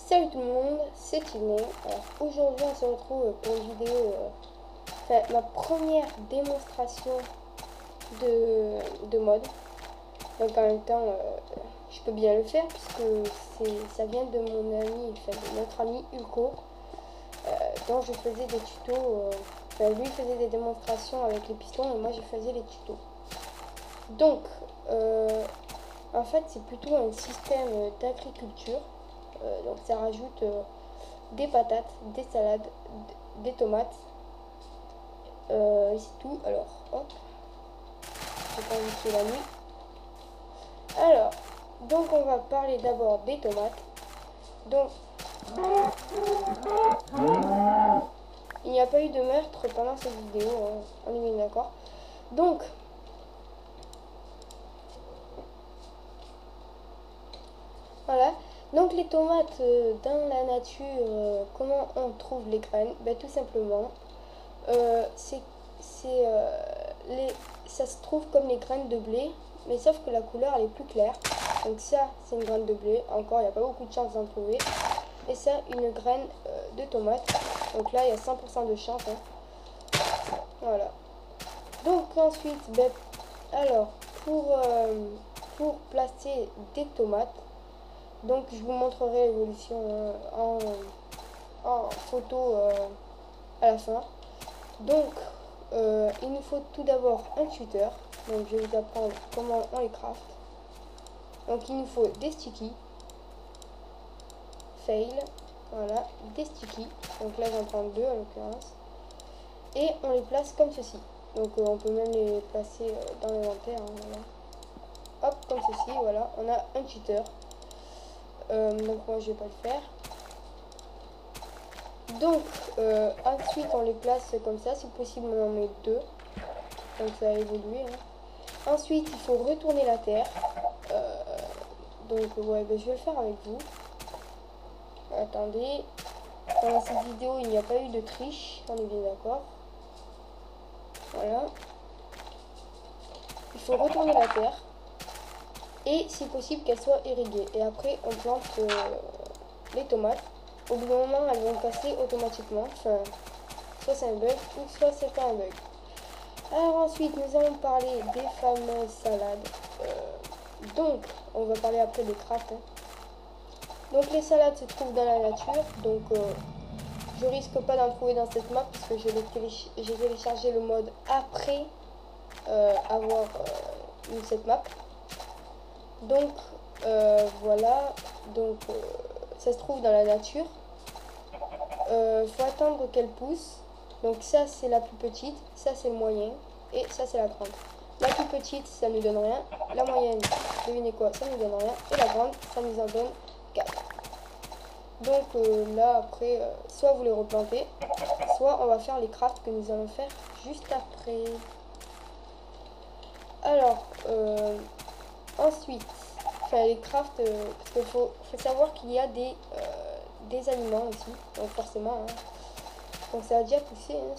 Salut tout le monde, c'est Timon. Alors aujourd'hui on se retrouve pour une vidéo, ma première démonstration de mode. Donc en même temps je peux bien le faire puisque ça vient de mon ami, de notre ami Ulco, dont je faisais des tutos, lui faisait des démonstrations avec les pistons et moi je faisais les tutos. Donc en fait c'est plutôt un système d'agriculture. Donc ça rajoute des patates, des salades, des tomates. C'est tout. Alors, hop. J'ai pas envie qu'il y ait la nuit. Alors, donc on va parler d'abord des tomates. Donc, il n'y a pas eu de meurtre pendant cette vidéo, hein. On est bien d'accord. Donc, voilà. Donc les tomates dans la nature, comment on trouve les graines? Ben, tout simplement, ça se trouve comme les graines de blé, mais sauf que la couleur elle est plus claire. Donc ça, c'est une graine de blé. Encore, il n'y a pas beaucoup de chance d'en trouver. Et ça, une graine de tomate. Donc là, il y a 100% de chance. Hein. Voilà. Donc ensuite, ben, alors, pour placer des tomates, donc je vous montrerai l'évolution en photo à la fin. Donc il nous faut tout d'abord un tuteur. Donc je vais vous apprendre comment on les craft. Donc il nous faut des stickies. Fail. Voilà, des stickies. Donc là j'en prends deux en l'occurrence. Et on les place comme ceci. Donc on peut même les placer dans l'inventaire. Hein, voilà. Hop, comme ceci, voilà. On a un tuteur. Donc moi je vais pas le faire. Donc ensuite on les place comme ça, si possible on en met deux, donc ça a évolué. Hein. Ensuite il faut retourner la terre, donc ouais, ben, je vais le faire avec vous. Attendez, dans cette vidéo il n'y a pas eu de triche, on est bien d'accord. Voilà, il faut retourner la terre et si possible qu'elle soit irriguée, et après on plante les tomates. Au bout d'un moment, elles vont casser automatiquement. Enfin, soit c'est un bug, ou soit c'est pas un bug. Alors ensuite, nous allons parler des fameuses salades. Donc, on va parler après des crafts. Hein. Donc, les salades se trouvent dans la nature. Donc, je risque pas d'en trouver dans cette map puisque j'ai téléchargé le mode après avoir eu cette map. Donc, voilà. Donc, ça se trouve dans la nature. Faut attendre qu'elle pousse. Donc ça c'est la plus petite, ça c'est le moyen et ça c'est la grande. La plus petite ça nous donne rien, la moyenne, devinez quoi, ça nous donne rien, et la grande ça nous en donne 4. Donc là après soit vous les replantez, soit on va faire les crafts que nous allons faire juste après. Alors ensuite, enfin les crafts, parce qu'il faut savoir qu'il y a des aliments aussi, donc forcément. Hein. Donc ça a déjà poussé, hein,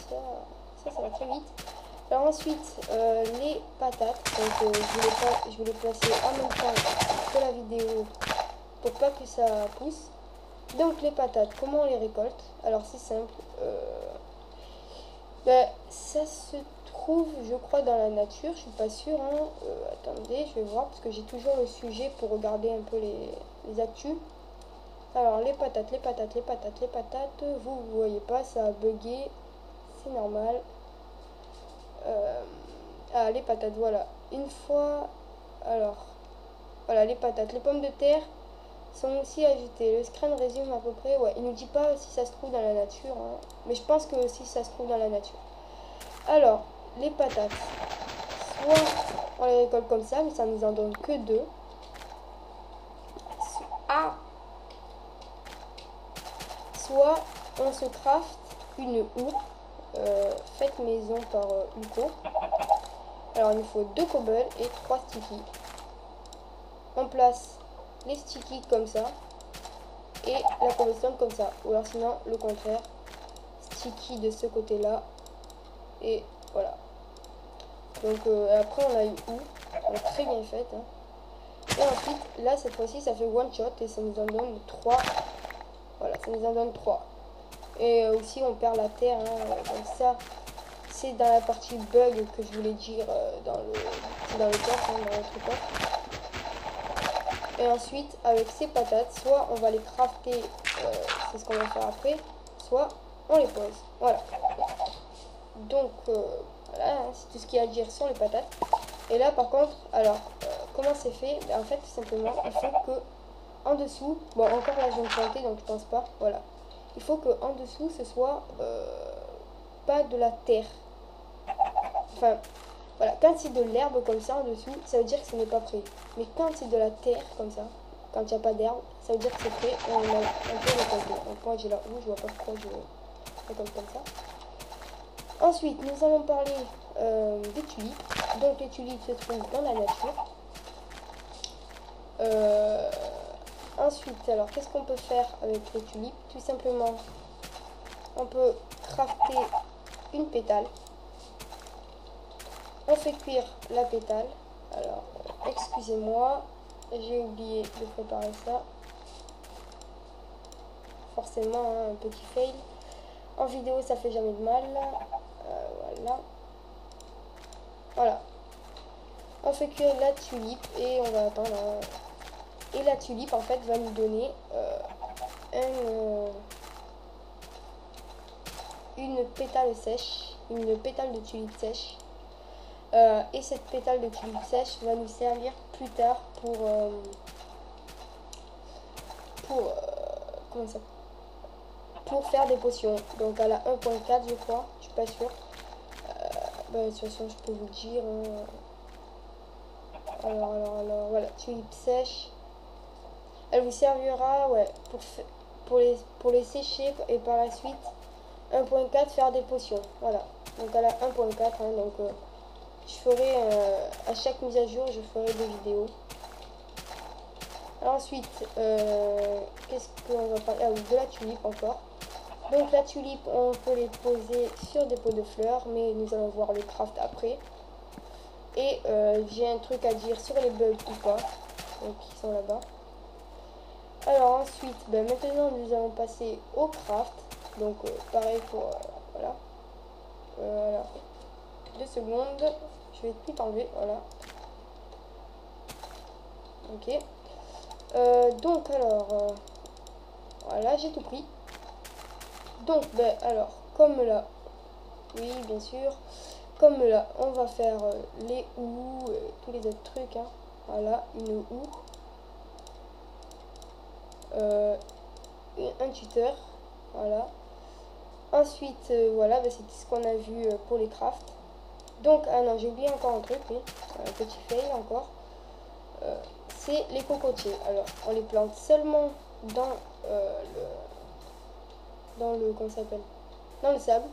ça va très vite. Alors ensuite, les patates, donc je vais les placer en même temps que la vidéo pour pas que ça pousse. Donc les patates, comment on les récolte? Alors c'est simple, ben, ça se trouve je crois dans la nature, je suis pas sûre. Hein. Attendez, je vais voir parce que j'ai toujours le sujet pour regarder un peu les actus. Alors les patates, vous voyez pas, ça a bugué, c'est normal. Ah les patates, voilà. Une fois, alors, voilà les patates, les pommes de terre sont aussi ajoutées. Le screen résume à peu près, ouais, il nous dit pas si ça se trouve dans la nature, hein, mais je pense que aussi ça se trouve dans la nature. Alors, les patates, soit on les récolte comme ça, mais ça nous en donne que deux. Ah, soit on se craft une houe faite maison par Ulco. Alors il nous faut 2 cobbles et 3 stickies. On place les stickies comme ça et la cobblestone comme ça. Ou alors sinon le contraire, sticky de ce côté là et voilà. Donc après on a une houe, elle est très bien faite. Hein. Et ensuite là cette fois-ci ça fait one shot et ça nous en donne 3 ça nous en donne 3. Et aussi on perd la terre, hein, donc ça c'est dans la partie bug que je voulais dire dans le coffre, hein, dans notre coffre. Et ensuite avec ces patates, soit on va les crafter, c'est ce qu'on va faire après, soit on les pose. Voilà. Donc voilà, hein, c'est tout ce qu'il y a à dire sur les patates. Et là par contre, alors comment c'est fait? Ben, en fait tout simplement il faut que en dessous, bon encore là je vais me planter donc je pense pas, voilà. Il faut que en dessous ce soit pas de la terre. Enfin voilà, quand c'est de l'herbe comme ça en dessous, ça veut dire que ce n'est pas prêt. Mais quand c'est de la terre comme ça, quand il n'y a pas d'herbe, ça veut dire que c'est prêt et on peut récolter. Donc moi j'ai la housse, je vois pas pourquoi je récolte comme ça. Ensuite nous allons parler des tulipes. Donc les tulipes se trouvent dans la nature. Ensuite, alors qu'est-ce qu'on peut faire avec les tulipes? Tout simplement, on peut crafter une pétale. On fait cuire la pétale. Alors, excusez-moi, j'ai oublié de préparer ça. Forcément, hein, un petit fail. En vidéo, ça fait jamais de mal. Voilà. Voilà. On fait cuire la tulipe et on va attendre. Et la tulipe, en fait, va nous donner une pétale sèche, une pétale de tulipe sèche. Et cette pétale de tulipe sèche va nous servir plus tard comment ça, pour faire des potions. Donc à la 1.4 je crois, je suis pas sûre. De toute façon je peux vous le dire. Alors voilà, tulipe sèche. Elle vous servira, ouais, pour les sécher et par la suite 1.4 faire des potions. Voilà. Donc à la 1.4, hein, donc je ferai à chaque mise à jour, je ferai des vidéos. Alors ensuite, qu'est-ce qu'on va parler? Ah oui, de la tulipe encore. Donc la tulipe, on peut les poser sur des pots de fleurs, mais nous allons voir le craft après. Et j'ai un truc à dire sur les bugs ou pas, donc qui sont là-bas. Alors ensuite, ben, maintenant nous allons passer au craft. Donc pareil pour voilà. Voilà. 2 secondes. Je vais tout enlever. Voilà. Ok. Donc alors voilà, j'ai tout pris. Donc ben alors comme là, oui bien sûr, comme là on va faire les houes, tous les autres trucs, hein. Voilà, une houe, un tuteur, voilà. Ensuite voilà, ben, c'est ce qu'on a vu pour les crafts. Donc ah non, j'ai oublié encore un truc, oui, un petit fail encore. C'est les cocotiers. Alors on les plante seulement dans comment ça s'appelle, dans le sable.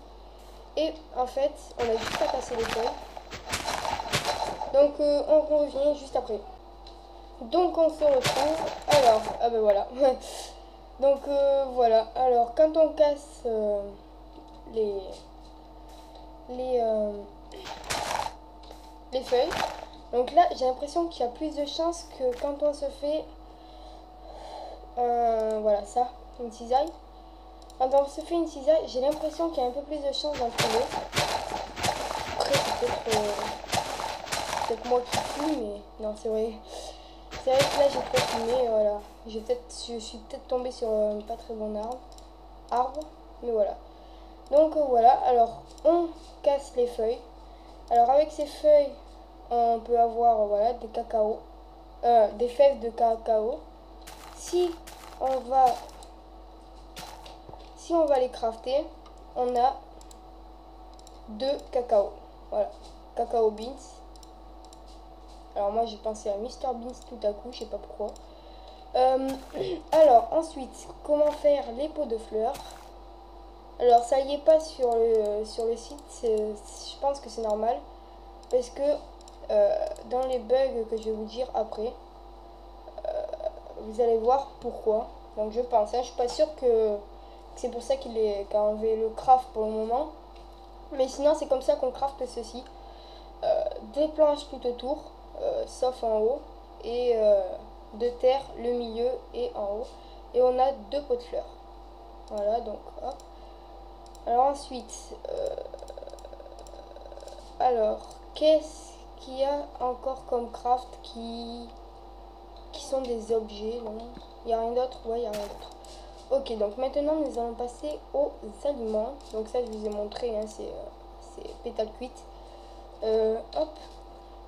Et en fait on a juste à casser les feuilles. Donc on revient juste après. Donc on se retrouve. Alors ah ben voilà. Donc voilà, alors quand on casse les feuilles, donc là j'ai l'impression qu'il y a plus de chances que quand on se fait voilà ça, une cisaille. Quand on se fait une cisaille, j'ai l'impression qu'il y a un peu plus de chances d'en trouver. Après c'est peut-être moi qui fume, mais non c'est vrai. C'est vrai que là j'ai trop fumé, voilà. Je suis peut-être tombée sur un pas très bon arbre, mais voilà. Donc voilà, alors on casse les feuilles. Alors avec ces feuilles, on peut avoir voilà des cacao, des fèves de cacao. Si on va les crafter, on a 2 cacao. Voilà, cacao beans. Alors moi j'ai pensé à Mr Beans tout à coup, je sais pas pourquoi. Alors ensuite, comment faire les pots de fleurs? Alors ça y est pas sur le site, je pense que c'est normal. Parce que dans les bugs que je vais vous dire après, vous allez voir pourquoi. Donc je pense, hein, je suis pas sûre que c'est pour ça qu'a enlevé le craft pour le moment. Mais sinon c'est comme ça qu'on crafte ceci. Des planches tout autour, sauf en haut. Et de terre le milieu et en haut. Et on a 2 pots de fleurs. Voilà, donc hop. Alors ensuite, alors, qu'est-ce qu'il y a encore comme craft qui sont des objets? Non, il n'y a rien d'autre? Ouais, il n'y a rien d'autre. Ok, donc maintenant nous allons passer aux aliments. Donc ça, je vous ai montré, hein, c'est pétale cuite. Hop.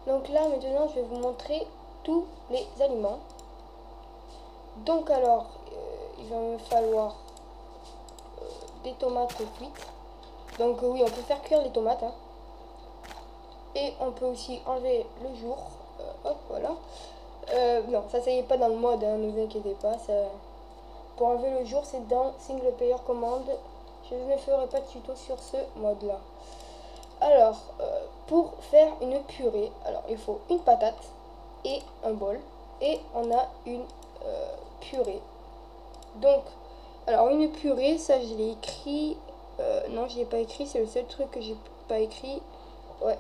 Donc là, maintenant, je vais vous montrer tous les aliments. Donc alors, il va me falloir des tomates cuites. Donc oui, on peut faire cuire les tomates, hein. Et on peut aussi enlever le jour. Hop, voilà. Non, ça y est pas dans le mode, hein, ne vous inquiétez pas. Ça... Pour enlever le jour, c'est dans Single Player Command. Je ne ferai pas de tuto sur ce mode là. Alors, pour faire une purée, alors il faut une patate et un bol. Et on a une purée. Donc, alors une purée, ça je l'ai écrit. Non, je l'ai pas écrit, c'est le seul truc que j'ai pas écrit. Ouais.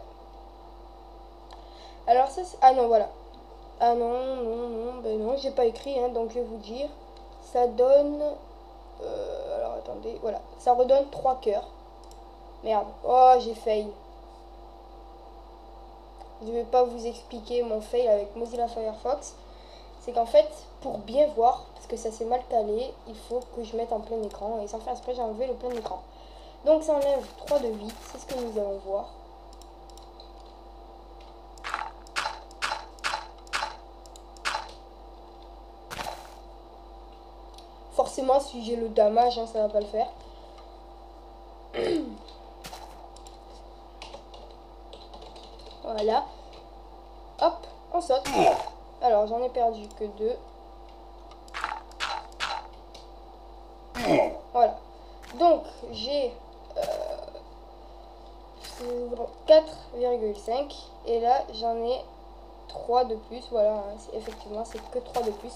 Alors ça, ah non, voilà. Ah non, ben non, j'ai pas écrit, hein, donc je vais vous dire. Ça donne... alors attendez, voilà. Ça redonne 3 cœurs. Merde. Oh, j'ai fail. Je vais pas vous expliquer mon fail avec Mozilla Firefox. C'est qu'en fait, pour bien voir, parce que ça s'est mal calé, il faut que je mette en plein écran. Et sans faire exprès, j'ai enlevé le plein écran. Donc ça enlève 3 de vie. C'est ce que nous allons voir. Forcément, si j'ai le damage, hein, ça va pas le faire. Voilà. Hop, on saute. Alors, j'en ai perdu que 2. Voilà. Donc, j'ai 4,5. Et là, j'en ai 3 de plus. Voilà, hein, effectivement, c'est que 3 de plus.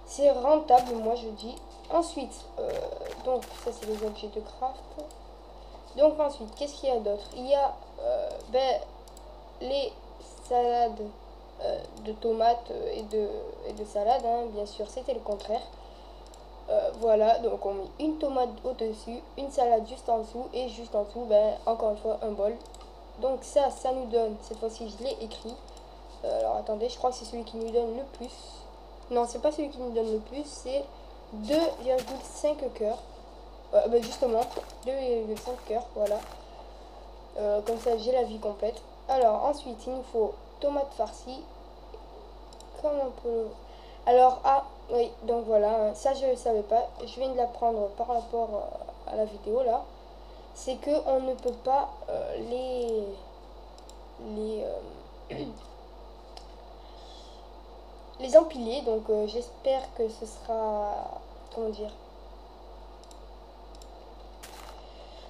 C'est rentable, moi, je dis. Ensuite, donc, ça, c'est les objets de craft. Donc, ensuite, qu'est-ce qu'il y a d'autre? Il y a les salades de tomates et de salade, hein. Bien sûr, c'était le contraire. Voilà, donc on met une tomate au-dessus, une salade juste en dessous, et juste en dessous, encore une fois, un bol. Donc ça nous donne, cette fois-ci je l'ai écrit. Alors attendez, je crois que c'est celui qui nous donne le plus. Non, c'est pas celui qui nous donne le plus, c'est 2,5 cœurs. Justement, 2,5 cœurs, voilà. Comme ça, j'ai la vie complète. Alors, ensuite, il nous faut tomate farcie. Comme on peut... Alors, ah, oui, donc voilà, ça je ne savais pas. Je viens de l'apprendre par rapport à la vidéo, là. C'est que on ne peut pas les empiler. Donc, j'espère que ce sera... Comment dire?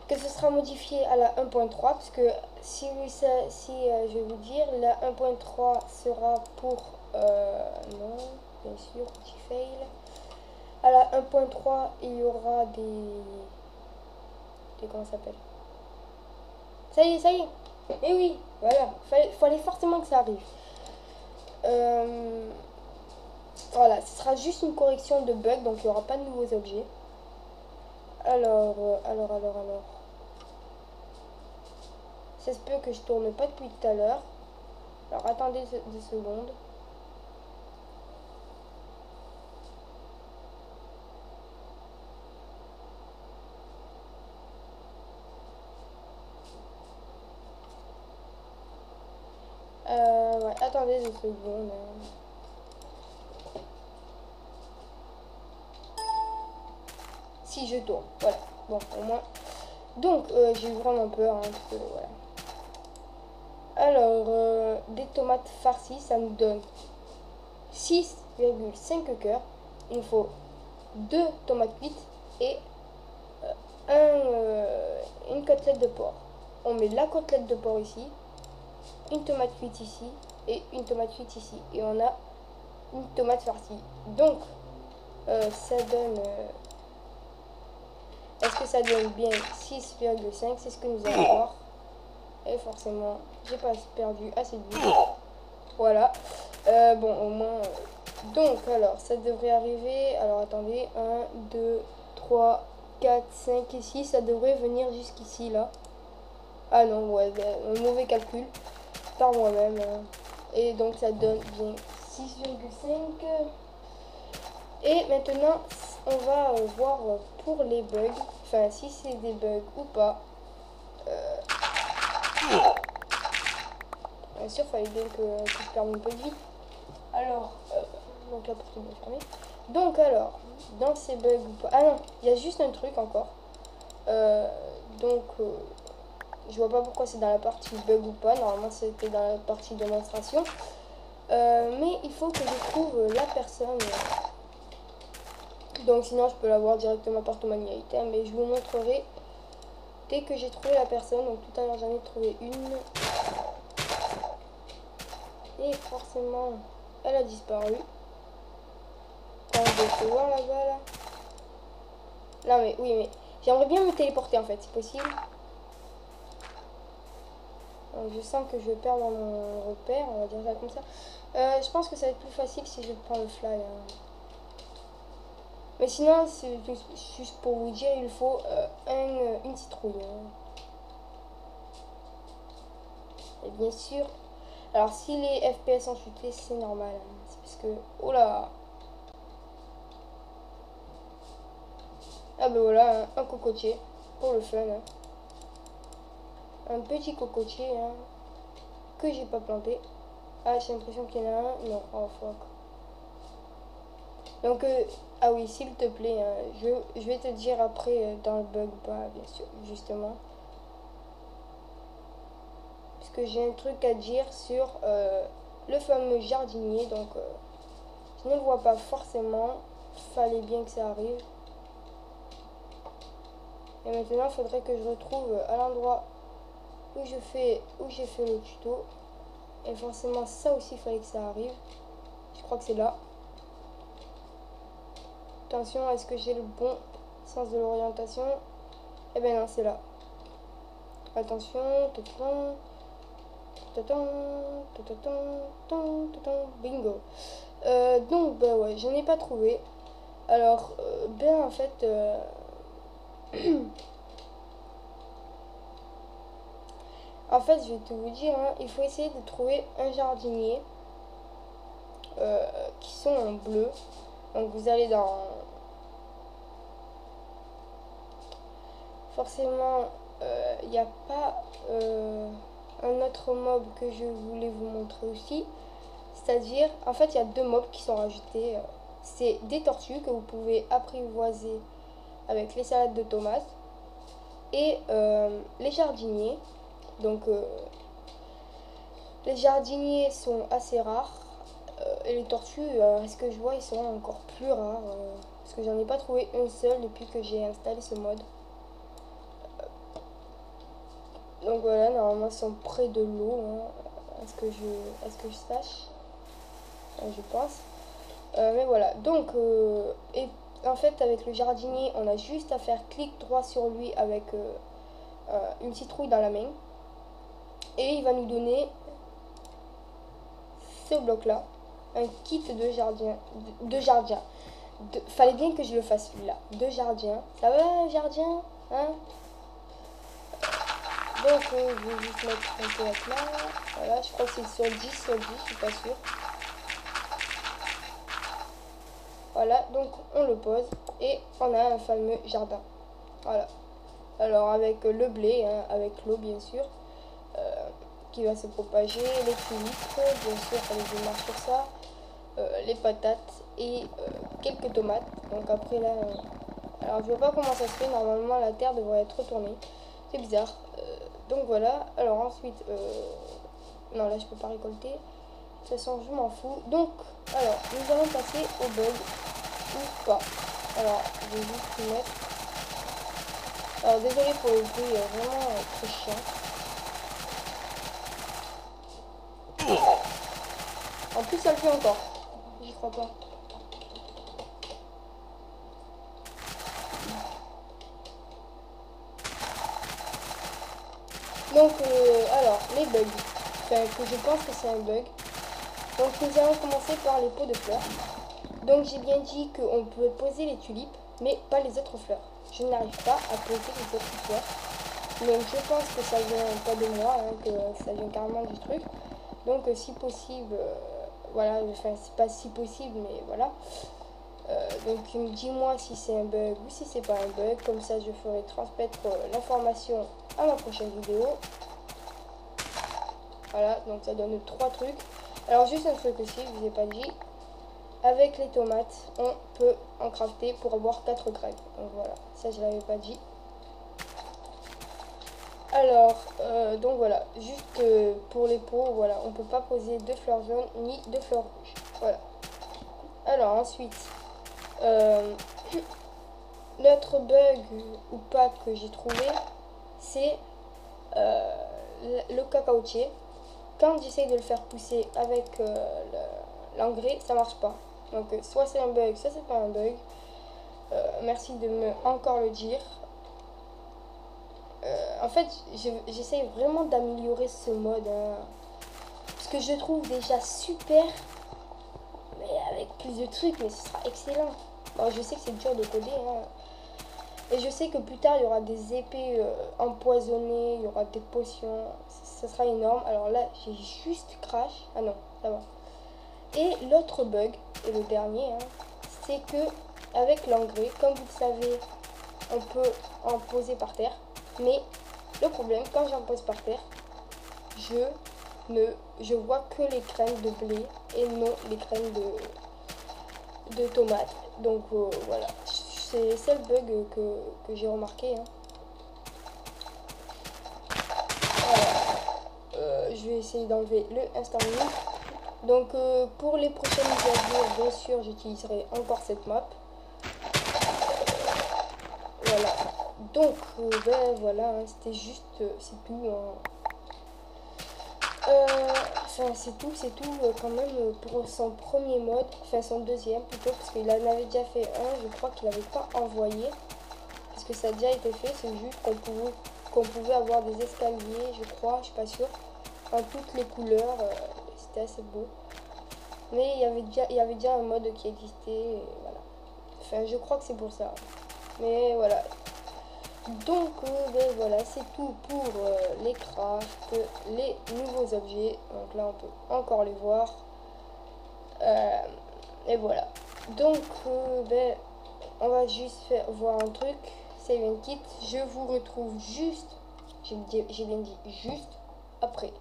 Que ce sera modifié à la 1.3, parce que si je vais vous dire, la 1.3 sera pour non, bien sûr, petit fail. À la 1.3 il y aura des comment ça s'appelle, ça y est, et oui, voilà, fallait forcément que ça arrive. Voilà, ce sera juste une correction de bug, donc il n'y aura pas de nouveaux objets. Alors. Ça se peut que je tourne pas depuis tout à l'heure. Alors attendez 2 secondes. Ouais, attendez 2 secondes. Si je tourne, voilà. Bon, au moins. Donc, j'ai vraiment peur, hein, parce que, voilà. Alors, des tomates farcies, ça nous donne 6,5 cœurs. Il nous faut 2 tomates cuites et une côtelette de porc. On met la côtelette de porc ici, une tomate cuite ici et une tomate cuite ici. Et on a une tomate farcie. Donc, ça donne... Est-ce que ça donne bien 6,5? C'est ce que nous allons voir. Et forcément, j'ai pas perdu assez de vie. Voilà. Bon, au moins... Donc, alors, ça devrait arriver... Alors, attendez. 1, 2, 3, 4, 5 et 6, ça devrait venir jusqu'ici là. Ah non, ouais, un mauvais calcul par moi-même. Et donc ça donne bien 6,5. Et maintenant, on va voir pour les bugs. Enfin, si c'est des bugs ou pas. Bien sûr, il fallait bien que je perde un peu de vie. Alors, donc la porte est bien fermée. Donc alors, dans ces bugs ou pas. Ah non, il y a juste un truc encore. Je vois pas pourquoi c'est dans la partie bug ou pas. Normalement, c'était dans la partie démonstration. Mais il faut que je trouve la personne. Donc sinon, je peux la voir directement par Tomania Item. Mais je vous montrerai dès que j'ai trouvé la personne. Donc tout à l'heure, j'en ai trouvé une. Et forcément, elle a disparu. Quand je peux voir là-bas, là. Non mais oui, mais j'aimerais bien me téléporter en fait, c'est possible. Donc, je sens que je vais perdre mon repère, on va dire ça comme ça. Je pense que ça va être plus facile si je prends le fly. Hein. Mais sinon, c'est juste pour vous dire, il faut une citrouille. Hein. Et bien sûr, alors si les FPS ont chuté, c'est normal. Hein. C'est parce que, oh là. Ah ben voilà, un cocotier pour le fun. Hein. Un petit cocotier hein, que j'ai pas planté. Ah, j'ai l'impression qu'il y en a un. Non, oh fuck. Donc, ah oui, s'il te plaît, hein, je vais te dire après dans le bug ou pas, bien sûr, justement. Parce que j'ai un truc à dire sur le fameux jardinier. Donc, je ne le vois pas forcément. Fallait bien que ça arrive. Et maintenant, il faudrait que je retrouve à l'endroit où j'ai fait le tuto. Et forcément, ça aussi, il fallait que ça arrive. Je crois que c'est là. Attention, est-ce que j'ai le bon sens de l'orientation? Eh ben non, c'est là. Attention. Bingo. Donc, bah ouais, je n'ai pas trouvé. Alors, ben en fait... En fait, je vais tout vous dire, hein, il faut essayer de trouver un jardinier qui sont en bleu. Donc vous allez dans... Forcément, il n'y a pas un autre mob que je voulais vous montrer aussi. C'est-à-dire, en fait, il y a deux mobs qui sont rajoutés. C'est des tortues que vous pouvez apprivoiser avec les salades de tomates. Et les jardiniers. Donc, les jardiniers sont assez rares. Et les tortues, à ce que je vois, ils sont encore plus rares. Parce que j'en ai pas trouvé un seul depuis que j'ai installé ce mode. Donc voilà, normalement, ils sont près de l'eau. Hein, à ce que je sache. Je pense. Mais voilà. Donc, et en fait, avec le jardinier, on a juste à faire clic droit sur lui avec une citrouille dans la main. Et il va nous donner ce bloc-là. Un kit de jardin. Fallait bien que je le fasse celui-là. De jardin. Ça va, jardin? Hein? Donc, je vais juste mettre un peu là. Voilà, je crois que c'est sur 10, je suis pas sûre. Voilà, donc on le pose et on a un fameux jardin. Voilà. Alors, avec le blé, hein, avec l'eau, bien sûr, qui va se propager, les tulipes, bien sûr, il fallait que je marche sur ça. Les patates et quelques tomates. Donc après là, alors je vois pas comment ça se fait. Normalement la terre devrait être retournée. C'est bizarre. Donc voilà. Alors ensuite, non là je peux pas récolter. De toute façon je m'en fous. Donc alors nous allons passer au bug ou pas. Alors je vais juste le mettre. Alors désolé pour le bruit, vraiment très chiant. En plus ça le fait encore. J'y crois pas. Donc, alors, les bugs. Enfin, que je pense que c'est un bug. Donc, nous allons commencer par les pots de fleurs. Donc, j'ai bien dit qu'on pouvait poser les tulipes. mais pas les autres fleurs. Je n'arrive pas à poser les autres fleurs. Mais je pense que ça vient pas de moi, hein, que ça vient carrément du truc. Donc si possible, voilà, enfin c'est pas si possible, mais voilà. Donc dis-moi si c'est un bug ou si c'est pas un bug. Comme ça je ferai transmettre l'information à ma prochaine vidéo. Voilà, donc ça donne 3 trucs. Alors juste un truc aussi, je vous ai pas dit. Avec les tomates, on peut en crafter pour avoir 4 graines. Donc voilà, ça je l'avais pas dit. Alors, donc voilà, juste pour les pots, voilà, on peut pas poser de fleurs jaunes ni de fleurs rouges. Voilà. Alors ensuite, l'autre bug ou pas que j'ai trouvé, c'est le cacaotier. Quand j'essaye de le faire pousser avec l'engrais, ça marche pas. Donc soit c'est un bug, soit c'est pas un bug. Merci de me encore le dire. En fait, j'essaye vraiment d'améliorer ce mode, hein, parce que je le trouve déjà super, mais avec plus de trucs, mais ce sera excellent. Bon, je sais que c'est dur de coder, hein, et je sais que plus tard il y aura des épées empoisonnées, il y aura des potions, ça sera énorme. Alors là, j'ai juste crash. Ah non, ça va. Et l'autre bug, et le dernier, hein, c'est que avec l'engrais, comme vous le savez, on peut en poser par terre. Mais le problème, quand j'en pose par terre, je vois que les graines de blé et non les graines de tomates. Donc voilà, c'est le seul bug que j'ai remarqué, hein. Voilà. Je vais essayer d'enlever le instant menu. Donc pour les prochaines mises à jour, bien sûr, j'utiliserai encore cette map. Voilà. Donc ben voilà, hein, c'était juste, c'est tout, hein. Enfin c'est tout quand même pour son premier mode, enfin son deuxième plutôt, parce qu'il en avait déjà fait un, je crois qu'il n'avait pas envoyé, parce que ça a déjà été fait, c'est juste qu'on pouvait avoir des escaliers, je crois, je suis pas sûre, en toutes les couleurs, c'était assez beau. Mais il y avait déjà un mode qui existait, et voilà. Enfin je crois que c'est pour ça. Mais voilà. Donc ben voilà, c'est tout pour les crafts, les nouveaux objets. Donc là on peut encore les voir. Et voilà. Donc ben, on va juste voir un truc. Save and kit. Je vous retrouve juste, j'ai bien dit juste après.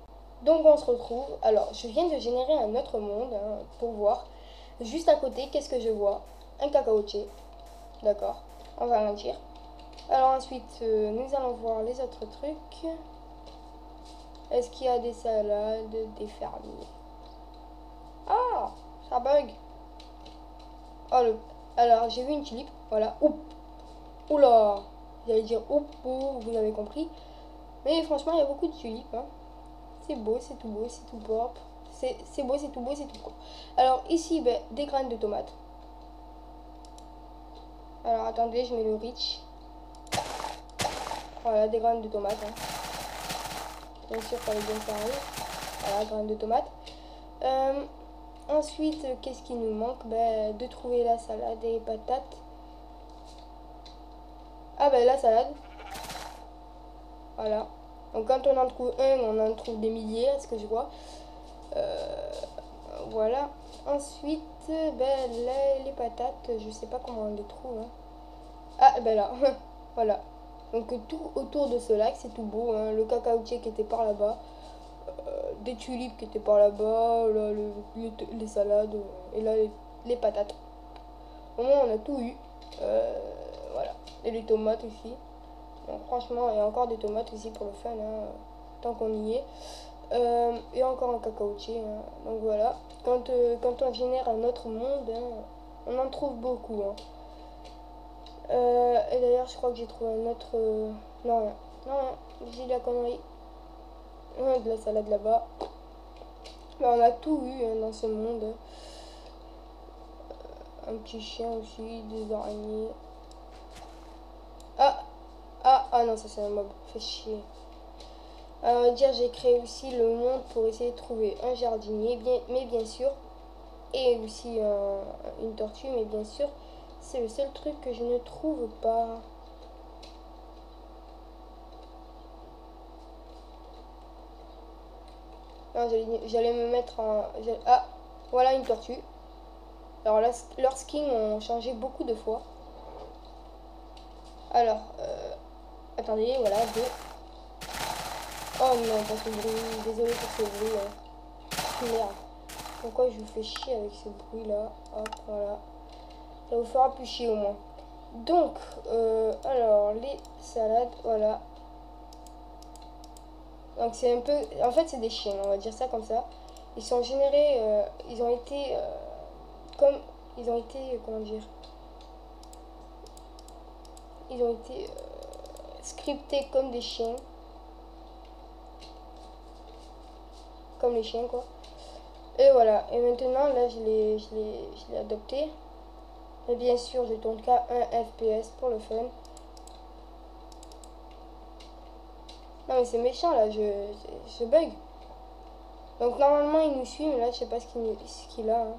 Donc on se retrouve. Alors je viens de générer un autre monde, hein, pour voir. Juste à côté, qu'est-ce que je vois? Un cacaotier. D'accord, on va rien dire. Alors ensuite, nous allons voir les autres trucs. Est-ce qu'il y a des salades, des fermiers? Ah, ça bug. Oh, alors, j'ai vu une tulipe. Voilà. Oup. Oula. J'allais dire oup, vous avez compris. Mais franchement, il y a beaucoup de tulipes, hein. C'est beau, c'est tout beau, c'est tout propre. C'est beau, c'est tout beau, c'est tout propre. Alors ici, ben, des graines de tomates. Alors attendez, je mets le rich. Voilà, des graines de tomates, hein. Bien sûr, pas les bien carrées. Voilà, graines de tomates. Ensuite, qu'est-ce qui nous manque? Ben, de trouver la salade et les patates. Ah ben, la salade. Voilà. Donc quand on en trouve un, on en trouve des milliers, à ce que je vois. Voilà. Ensuite, ben, les patates, je sais pas comment on les trouve, hein. Ah, ben là. Voilà. Donc tout autour de ce lac, c'est tout beau, hein. Le cacaotier qui était par là-bas, des tulipes qui étaient par là-bas, là, les salades, et là les patates. Au moins on a tout eu. Voilà. Et les tomates aussi. Donc franchement, il y a encore des tomates aussi pour le fun, hein, tant qu'on y est. Et encore un cacaotier, hein. Donc voilà. Quand on génère un autre monde, hein, on en trouve beaucoup, hein. Et d'ailleurs, je crois que j'ai trouvé un autre... Non, rien. Non, rien. J'ai de la connerie. De la salade là-bas. On a tout eu, hein, dans ce monde. Un petit chien aussi, des araignées. Ah non, ça c'est un mob. Fait chier. Alors, on va dire, j'ai créé aussi le monde pour essayer de trouver un jardinier, mais bien sûr. Et aussi une tortue, mais bien sûr, C'est le seul truc que je ne trouve pas. Non, j'allais me mettre en... Ah, voilà une tortue. Alors là, leurs skins ont changé beaucoup de fois. Alors, attendez, voilà, deux. Oh non, pas ce bruit. Désolé pour ce bruit. Merde. Pourquoi je vous fais chier avec ce bruit là? Hop, voilà. Ça vous fera plus chier au moins. Donc, alors, les salades, voilà. Donc c'est un peu... En fait, c'est des chiens, on va dire ça comme ça. Ils sont générés... ils ont été... comme... Ils ont été... Comment dire? Ils ont été scriptés comme des chiens. Comme les chiens, quoi. Et voilà. Et maintenant, là, je l'ai adopté. Et bien sûr, je tourne qu'à 1 FPS pour le fun. Non, mais c'est méchant, là. Je bug. Donc, normalement, il nous suit. Mais là, je sais pas ce qu'il a. Hein.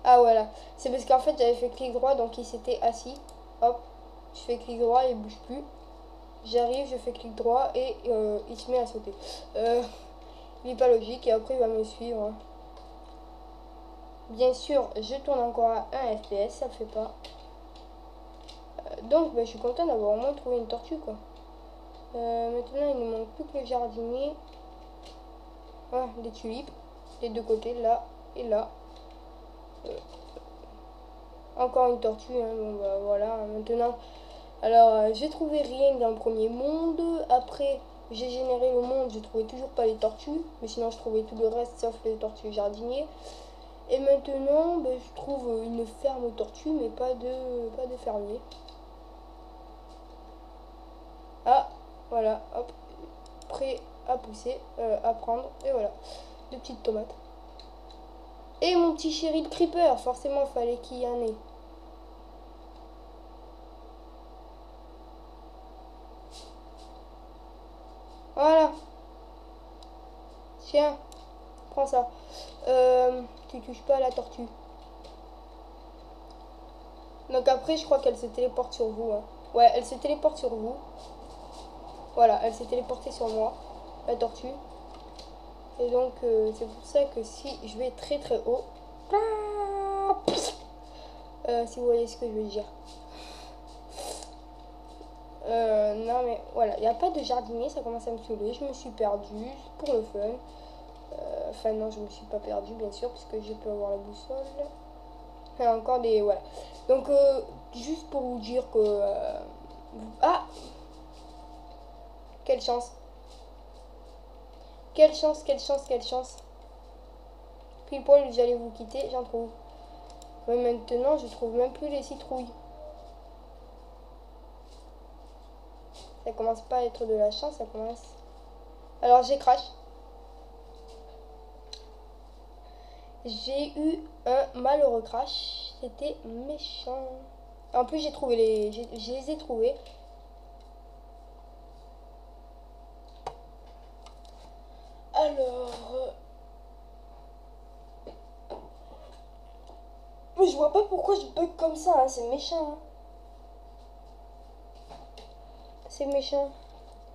Ah, voilà. C'est parce qu'en fait, j'avais fait clic droit. Donc, il s'était assis. Hop. Je fais clic droit, il bouge plus. J'arrive, je fais clic droit et il se met à sauter. Il n'est pas logique et après il va me suivre. Hein. Bien sûr, je tourne encore à 1 FPS, ça le fait pas. Donc je suis content d'avoir au moins trouvé une tortue quoi. Maintenant il ne manque plus que le jardinier. Ah, des tulipes, des deux côtés, là et là. Encore une tortue, hein, bon bah voilà, maintenant. Alors j'ai trouvé rien dans le premier monde. Après j'ai généré le monde, je trouvais toujours pas les tortues. Mais sinon je trouvais tout le reste sauf les tortues jardiniers. Et maintenant je trouve une ferme aux tortues mais pas de fermier. Ah voilà, hop, prêt à pousser, à prendre. Et voilà, deux petites tomates. Et mon petit chéri de creeper, forcément fallait qu'il y en ait. Voilà. Tiens, prends ça. Tu touches pas à la tortue. Donc après, je crois qu'elle se téléporte sur vous. Hein. Ouais, elle se téléporte sur vous. Voilà, elle s'est téléportée sur moi, la tortue. Et donc, c'est pour ça que si je vais très très haut... si vous voyez ce que je veux dire. Non mais voilà, il n'y a pas de jardinier, ça commence à me saouler. Je me suis perdue pour le fun. Enfin non, je me suis pas perdue bien sûr, puisque je peux avoir la boussole. Et encore des... Voilà. Donc, juste pour vous dire que... Ah! Quelle chance! Quelle chance, quelle chance, quelle chance! Puis poil, j'allais vous quitter, j'en trouve. Mais maintenant, je trouve même plus les citrouilles. Ça commence pas à être de la chance, ça commence... Alors, j'ai crash. J'ai eu un malheureux crash. C'était méchant. En plus, j'ai trouvé les... Je les ai trouvés. Alors... Mais je vois pas pourquoi je bug comme ça, hein. C'est méchant. Hein. C'est méchant.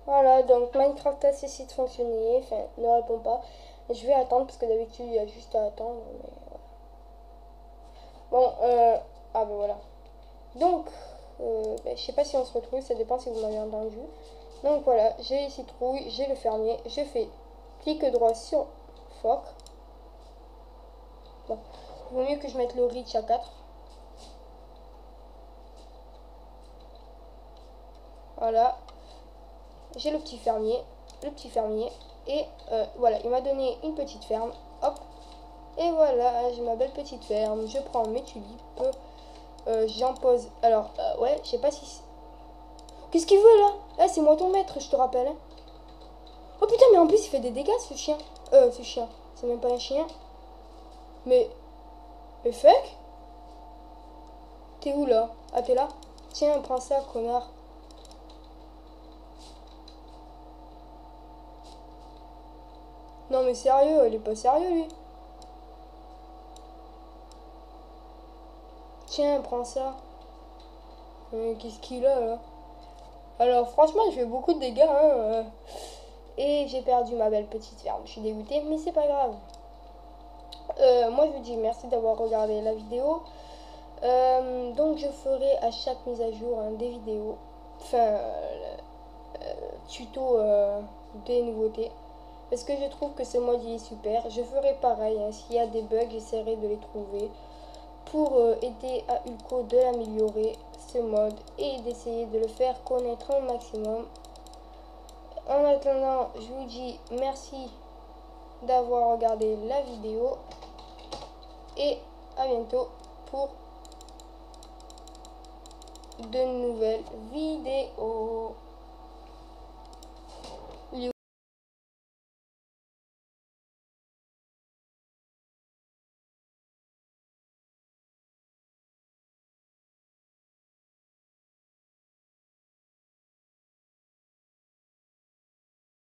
Voilà, donc Minecraft a cessé de fonctionner. Enfin, ne répond pas. Je vais attendre parce que d'habitude, il y a juste à attendre. Mais voilà. Bon, ah ben voilà. Donc, je sais pas si on se retrouve, ça dépend si vous m'avez entendu. Donc voilà, j'ai les citrouilles, j'ai le fermier. Je fais clic droit sur fork. Bon, il vaut mieux que je mette le reach à 4. Voilà. J'ai le petit fermier. Et voilà, il m'a donné une petite ferme. Hop. Et voilà, j'ai ma belle petite ferme. Je prends mes tulipes. J'en pose. Alors, ouais, je sais pas si... Qu'est-ce qu'il veut là? Là, c'est moi ton maître, je te rappelle. Hein. Oh putain, mais en plus, il fait des dégâts ce chien. Ce chien. C'est même pas un chien. Mais... Mais fuck? T'es où là? Ah, t'es là? Tiens, prends ça, connard. Non mais sérieux, il est pas sérieux lui. tiens, prends ça. Qu'est-ce qu'il a là? Alors franchement, je fais beaucoup de dégâts, hein. Et j'ai perdu ma belle petite ferme. Je suis dégoûtée, mais c'est pas grave. Moi, je vous dis merci d'avoir regardé la vidéo. Donc, je ferai à chaque mise à jour des vidéos. Enfin, tuto des nouveautés. Parce que je trouve que ce mode il est super. Je ferai pareil. Hein. S'il y a des bugs, j'essaierai de les trouver. Pour aider à Ulco de l'améliorer, ce mode. Et d'essayer de le faire connaître un maximum. En attendant, je vous dis merci d'avoir regardé la vidéo. Et à bientôt pour de nouvelles vidéos.